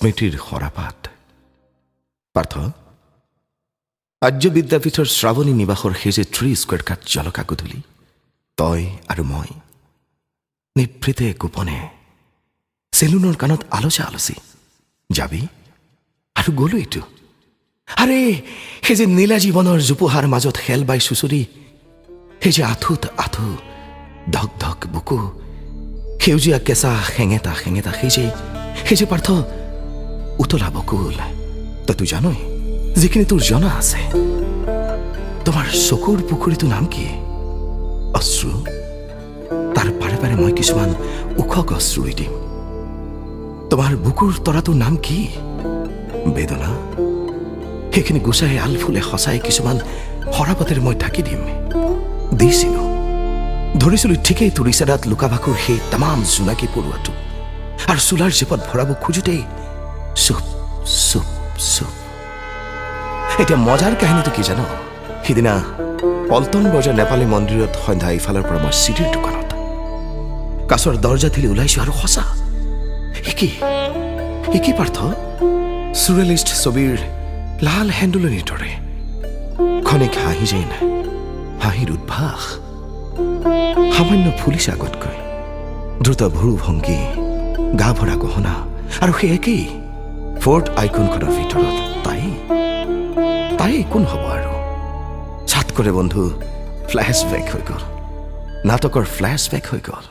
স্মৃতিৰ সৰাপাত পাৰ্থ আৰ্য বিদ্যাপীঠৰ শ্ৰাৱণী নিবাসৰ সেই যে 3 স্কুৱেৰ কাট জলকা গধূলি তই আৰু মই নিভৃতে গোপনে চেলুনৰ কাণত আলোচি যাবি আৰু গলো এইটো আৰে সেই যে নীলা জীৱনৰ জোপোহাৰ মাজত খেল বাই চুচুৰি সেই যে আঁঠুত আঁঠু ধক ধক বুকু সেউজীয়া কেঁচা হেঙেতা সেই যে পাৰ্থ উতলা বকুল তই জানই যিখিনি তোৰ জনা আছে তোমাৰ চকুৰ পুখুৰীটোৰ নাম কি অশ্ৰু তাৰ পাৰে পাৰে মই কিছুমান উখক অশ্ৰু ৰুই দিম তোমাৰ বুকুৰ তৰাটোৰ নাম কি বেদনা সেইখিনি গুচাই আলফুলে সঁচাই কিছুমান সৰাপাতেৰে মই ঢাকি দিম দিছিলোঁ ধৰিছিলোঁ ঠিকেই তোৰ ইচাৰাত লুকাভাকুৰ সেই তামাম জোনাকী পৰুৱাটো আৰু চোলাৰ জেপত ভৰাব খোজোতেই চুপ চুপ চুপ এতিয়া মজাৰ কাহিনীটো কি জানো সিদিনা পল্টন বজাৰ নেপালী মন্দিৰত সন্ধ্যা ইফালৰ পৰা মই চিৰিৰ দোকানত কাছৰ দৰ্জা ঠেলি ওলাইছোঁ আৰু সঁচা একি পাৰ্থ চুৰেলিষ্ট ছবিৰ লাল হেন্দুলনিৰ দৰে ক্ষণিক হাঁহি যায় নাই হাঁহিৰ উদ্ভাস সামান্য ফুলিছে আগতকৈ দ্ৰুত ভৰু ভংগী গা ভৰা গহনা আৰু সেই একেই ফৰ্ট আইকনখনৰ ভিতৰত তাই কোন হ'ব আৰু ছাত কৰে বন্ধু ফ্লেশ্ববেক হৈ গ'ল নাটকৰ ফ্লেশ্ববেক হৈ গ'ল